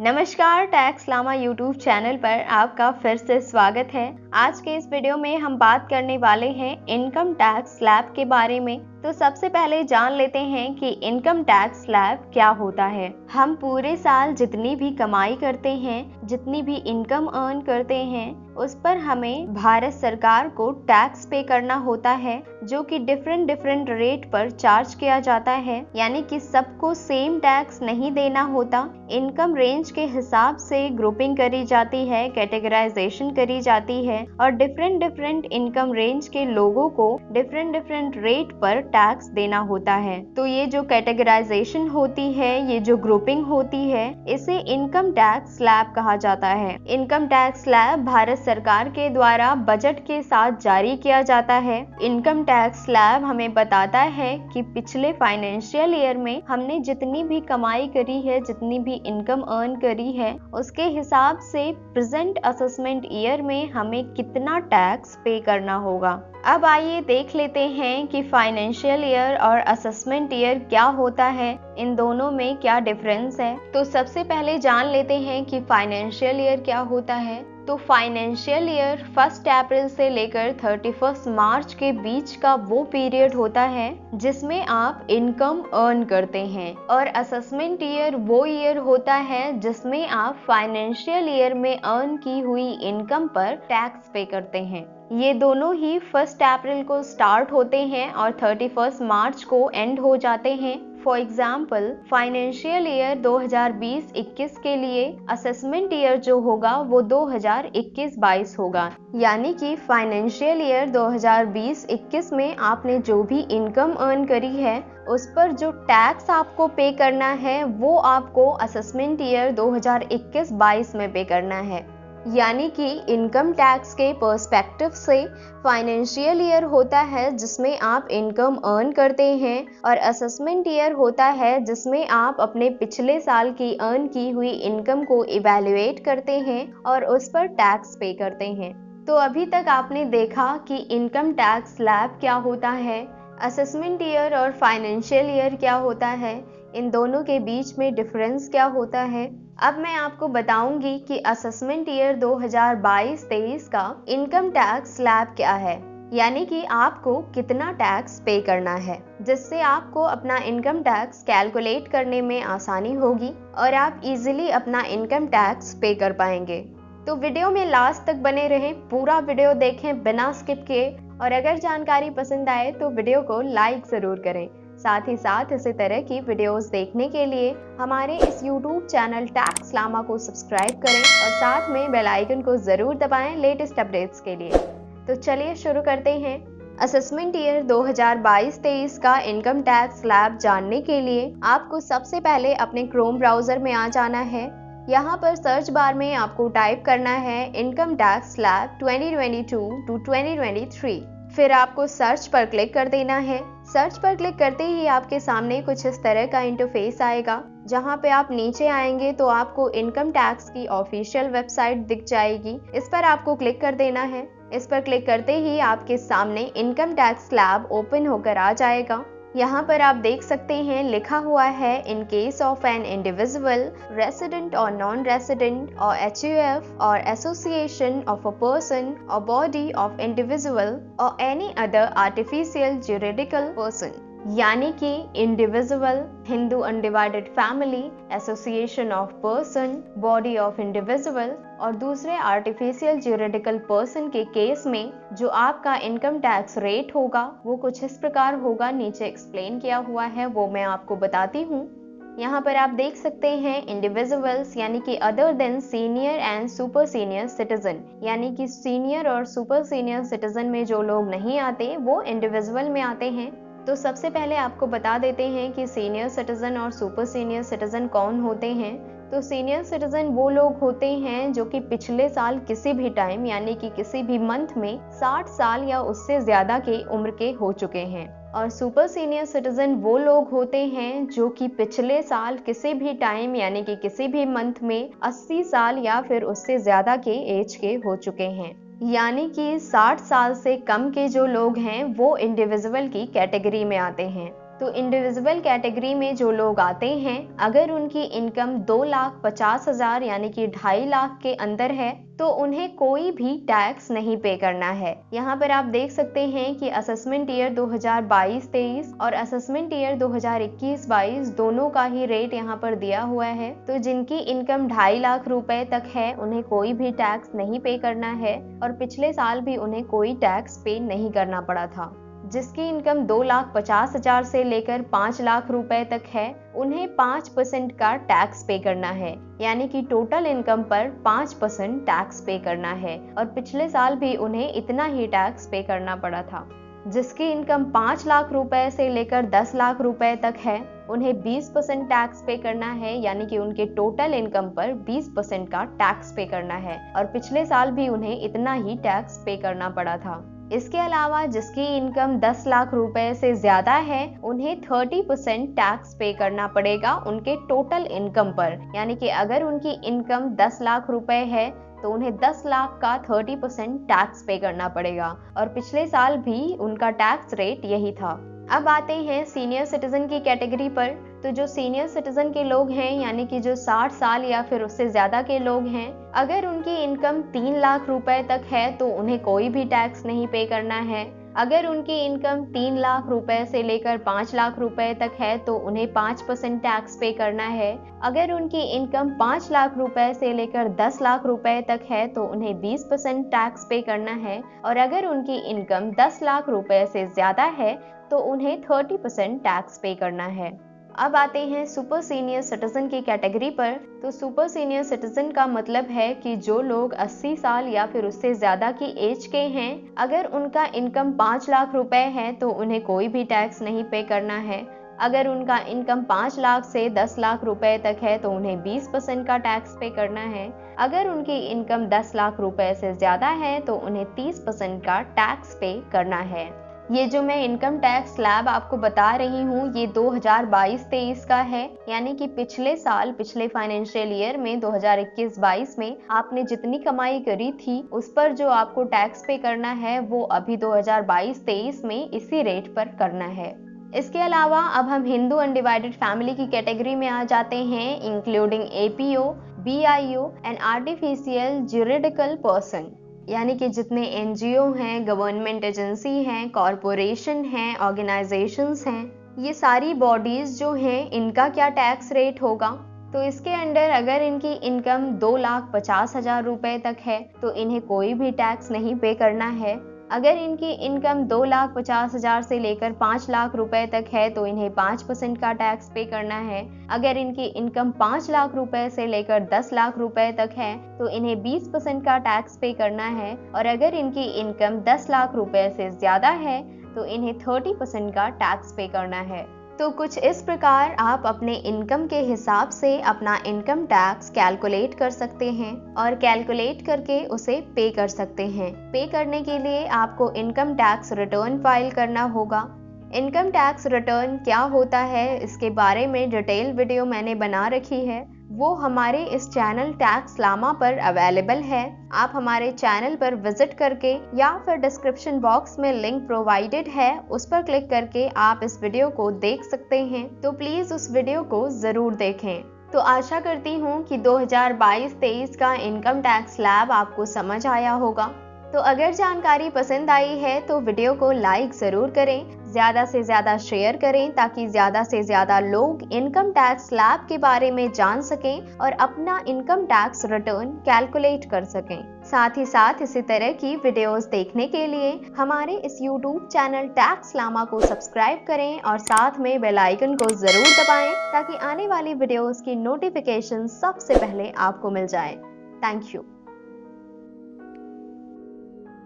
नमस्कार, tax Lama YouTube channel पर आपका फिर से स्वागत है। आज के इस वीडियो में हम बात करने वाले हैं इनकम टैक्स स्लैब के बारे में। तो सबसे पहले जान लेते हैं कि इनकम टैक्स स्लैब क्या होता है। हम पूरे साल जितनी भी कमाई करते हैं, जितनी भी इनकम अर्न करते हैं, उस पर हमें भारत सरकार को टैक्स पे करना होता है, जो कि डिफरेंट रेट पर चार्ज किया जाता है। यानी कि सबको सेम टैक्स नहीं देना होता। इनकम रेंज के हिसाब से ग्रुपिंग करी जाती है, कैटेगराइजेशन करी जाती है और डिफरेंट इनकम रेंज के लोगों को डिफरेंट रेट पर टैक्स देना होता है। तो ये जो कैटेगराइजेशन होती है, ये जो ग्रुपिंग होती है, इसे इनकम टैक्स स्लैब कहा जाता है। इनकम टैक्स स्लैब भारत सरकार के द्वारा बजट के साथ जारी किया जाता है। इनकम टैक्स स्लैब हमें बताता है कि पिछले फाइनेंशियल ईयर में हमने जितनी भी कमाई करी है, जितनी भी इनकम अर्न करी है, उसके हिसाब से प्रेजेंट असेसमेंट ईयर में हमें कितना टैक्स पे करना होगा। अब आइए देख लेते हैं कि फाइनेंशियल ईयर और असेसमेंट ईयर क्या होता है, इन दोनों में क्या डिफरेंस है। तो सबसे पहले जान लेते हैं कि फाइनेंशियल ईयर क्या होता है। तो फाइनेंशियल ईयर 1 अप्रैल से लेकर 31 मार्च के बीच का वो पीरियड होता है जिसमें आप इनकम अर्न करते हैं, और असेसमेंट ईयर वो ईयर होता है जिसमें आप फाइनेंशियल ईयर में अर्न की हुई इनकम पर टैक्स पे करते हैं। ये दोनों ही 1 अप्रैल को स्टार्ट होते हैं और 31 मार्च को एंड हो जाते हैं। फॉर एग्जाम्पल, फाइनेंशियल ईयर 2020-21 के लिए असेसमेंट ईयर जो होगा वो 2021-22 होगा। यानी कि फाइनेंशियल ईयर 2020-21 में आपने जो भी इनकम अर्न करी है, उस पर जो टैक्स आपको पे करना है वो आपको असेसमेंट ईयर 2021-22 में पे करना है। यानी कि इनकम टैक्स के पर्सपेक्टिव से फाइनेंशियल ईयर होता है जिसमें आप इनकम अर्न करते हैं, और असेसमेंट ईयर होता है जिसमें आप अपने पिछले साल की अर्न की हुई इनकम को इवैल्यूएट करते हैं और उस पर टैक्स पे करते हैं। तो अभी तक आपने देखा कि इनकम टैक्स स्लैब क्या होता है, असेसमेंट ईयर और फाइनेंशियल ईयर क्या होता है, इन दोनों के बीच में डिफरेंस क्या होता है। अब मैं आपको बताऊंगी कि असेसमेंट ईयर 2022-23 का इनकम टैक्स स्लैब क्या है, यानी कि आपको कितना टैक्स पे करना है, जिससे आपको अपना इनकम टैक्स कैलकुलेट करने में आसानी होगी और आप इजीली अपना इनकम टैक्स पे कर पाएंगे। तो वीडियो में लास्ट तक बने रहें, पूरा वीडियो देखें बिना स्किप किए, और अगर जानकारी पसंद आए तो वीडियो को लाइक ज़रूर करें। साथ ही साथ इसी तरह की वीडियोस देखने के लिए हमारे इस YouTube चैनल टैक्स लामा को सब्सक्राइब करें और साथ में बेल आइकन को ज़रूर दबाएं लेटेस्ट अपडेट्स के लिए। तो चलिए शुरू करते हैं। असेसमेंट ईयर 2022-23 का इनकम टैक्स स्लैब जानने के लिए आपको सबसे पहले अपने क्रोम ब्राउज़र में आ जाना है। यहाँ पर सर्च बार में आपको टाइप करना है इनकम टैक्स स्लैब 2022 to 2023। फिर आपको सर्च पर क्लिक कर देना है। सर्च पर क्लिक करते ही आपके सामने कुछ इस तरह का इंटरफेस आएगा, जहाँ पे आप नीचे आएंगे तो आपको इनकम टैक्स की ऑफिशियल वेबसाइट दिख जाएगी। इस पर आपको क्लिक कर देना है। इस पर क्लिक करते ही आपके सामने इनकम टैक्स स्लैब ओपन होकर आ जाएगा। यहाँ पर आप देख सकते हैं लिखा हुआ है in case of an individual resident और नॉन रेसिडेंट और HUF और एसोसिएशन ऑफ अ पर्सन और बॉडी ऑफ इंडिविजुअल और any other artificial juridical person. यानी कि individual, Hindu undivided family, association of person, body of individual और दूसरे आर्टिफिशियल ज्यूरिडिकल पर्सन के केस में जो आपका इनकम टैक्स रेट होगा वो कुछ इस प्रकार होगा। नीचे एक्सप्लेन किया हुआ है, वो मैं आपको बताती हूँ। यहाँ पर आप देख सकते हैं इंडिविजुअल्स यानी कि other than senior and super senior citizen, यानी कि सीनियर और सुपर सीनियर सिटीजन में जो लोग नहीं आते वो इंडिविजुअल में आते हैं। तो सबसे पहले आपको बता देते हैं कि सीनियर सिटीजन और सुपर सीनियर सिटीजन कौन होते हैं। तो सीनियर सिटीजन वो लोग होते हैं जो कि पिछले साल किसी भी टाइम यानी कि किसी भी मंथ में 60 साल या उससे ज्यादा की उम्र के हो चुके हैं, और सुपर सीनियर सिटीजन वो लोग होते हैं जो कि पिछले साल किसी भी टाइम यानी कि किसी भी मंथ में 80 साल या फिर उससे ज्यादा के एज के हो चुके हैं। यानी कि 60 साल से कम के जो लोग हैं वो इंडिविजुअल की कैटेगरी में आते हैं। तो इंडिविजुअल कैटेगरी में जो लोग आते हैं, अगर उनकी इनकम 2,50,000 यानी कि 2.5 लाख के अंदर है तो उन्हें कोई भी टैक्स नहीं पे करना है। यहाँ पर आप देख सकते हैं कि असेसमेंट ईयर 2022-23 और असेसमेंट ईयर 2021-22 दोनों का ही रेट यहाँ पर दिया हुआ है। तो जिनकी इनकम 2.5 लाख रुपए तक है उन्हें कोई भी टैक्स नहीं पे करना है और पिछले साल भी उन्हें कोई टैक्स पे नहीं करना पड़ा था। जिसकी इनकम 2,50,000 से लेकर 5 लाख रुपए तक है उन्हें 5% का टैक्स पे करना है, यानी कि टोटल इनकम पर 5% टैक्स पे करना है और पिछले साल भी उन्हें इतना ही टैक्स पे करना पड़ा था। जिसकी इनकम 5 लाख रुपए से लेकर 10 लाख रुपए तक है उन्हें 20% टैक्स पे करना है, यानी कि उनके टोटल इनकम पर 20% का टैक्स पे करना है और पिछले साल भी उन्हें इतना ही टैक्स पे करना पड़ा था। इसके अलावा जिसकी इनकम 10 लाख रुपए से ज्यादा है उन्हें 30% टैक्स पे करना पड़ेगा उनके टोटल इनकम पर, यानी कि अगर उनकी इनकम 10 लाख रुपए है तो उन्हें 10 लाख का 30% टैक्स पे करना पड़ेगा और पिछले साल भी उनका टैक्स रेट यही था। अब आते हैं सीनियर सिटीजन की कैटेगरी पर। तो जो सीनियर सिटीजन के लोग हैं, यानी कि जो 60 साल या फिर उससे ज्यादा के लोग हैं, अगर उनकी इनकम 3 लाख रुपए तक है तो उन्हें कोई भी टैक्स नहीं पे करना है। अगर उनकी इनकम 3 लाख रुपए से लेकर 5 लाख रुपए तक है तो उन्हें 5% टैक्स पे करना है। अगर उनकी इनकम 5 लाख रुपए से लेकर 10 लाख रुपए तक है तो उन्हें 20% टैक्स पे करना है और अगर उनकी इनकम 10 लाख रुपए से ज्यादा है तो उन्हें 30% टैक्स पे करना है। अब आते हैं सुपर सीनियर सिटीजन की कैटेगरी पर। तो सुपर सीनियर सिटीजन का मतलब है कि जो लोग 80 साल या फिर उससे ज्यादा की एज के हैं, अगर उनका इनकम 5 लाख रुपए है तो उन्हें कोई भी टैक्स नहीं पे करना है। अगर उनका इनकम 5 लाख से 10 लाख रुपए तक है तो उन्हें 20% का टैक्स पे करना है। अगर उनकी इनकम 10 लाख रुपए से ज्यादा है तो उन्हें 30% का टैक्स पे करना है। ये जो मैं इनकम टैक्स स्लैब आपको बता रही हूँ ये 2022-23 का है, यानी कि पिछले साल, पिछले फाइनेंशियल ईयर में 2021-22 में आपने जितनी कमाई करी थी उस पर जो आपको टैक्स पे करना है वो अभी 2022-23 में इसी रेट पर करना है। इसके अलावा अब हम हिंदू अनडिवाइडेड फैमिली की कैटेगरी में आ जाते हैं, including APO, BIO and artificial juridical person, यानी कि जितने NGO हैं, गवर्नमेंट एजेंसी हैं, कॉरपोरेशन हैं, ऑर्गेनाइजेशंस हैं, ये सारी बॉडीज जो हैं इनका क्या टैक्स रेट होगा। तो इसके अंडर अगर इनकी इनकम 2,50,000 रुपए तक है तो इन्हें कोई भी टैक्स नहीं पे करना है। अगर इनकी इनकम 2,50,000 से लेकर 5 लाख रुपए तक है तो इन्हें 5% का टैक्स पे करना है। अगर इनकी इनकम 5 लाख रुपए से लेकर 10 लाख रुपए तक है तो इन्हें 20% का टैक्स पे करना है और अगर इनकी इनकम 10 लाख रुपए से ज्यादा है तो इन्हें 30% का टैक्स पे करना है। तो कुछ इस प्रकार आप अपने इनकम के हिसाब से अपना इनकम टैक्स कैलकुलेट कर सकते हैं और कैलकुलेट करके उसे पे कर सकते हैं। पे करने के लिए आपको इनकम टैक्स रिटर्न फाइल करना होगा। इनकम टैक्स रिटर्न क्या होता है इसके बारे में डिटेल वीडियो मैंने बना रखी है, वो हमारे इस चैनल टैक्स लामा पर अवेलेबल है। आप हमारे चैनल पर विजिट करके या फिर डिस्क्रिप्शन बॉक्स में लिंक प्रोवाइडेड है उस पर क्लिक करके आप इस वीडियो को देख सकते हैं। तो प्लीज उस वीडियो को जरूर देखें। तो आशा करती हूँ कि 2022-23 का इनकम टैक्स स्लैब आपको समझ आया होगा। तो अगर जानकारी पसंद आई है तो वीडियो को लाइक जरूर करें, ज्यादा से ज्यादा शेयर करें ताकि ज्यादा से ज्यादा लोग इनकम टैक्स स्लैब के बारे में जान सकें और अपना इनकम टैक्स रिटर्न कैलकुलेट कर सकें। साथ ही साथ इसी तरह की वीडियोस देखने के लिए हमारे इस YouTube चैनल टैक्स लामा को सब्सक्राइब करें और साथ में बेल आइकन को जरूर दबाएं ताकि आने वाली वीडियोस की नोटिफिकेशन सबसे पहले आपको मिल जाए। Thank you.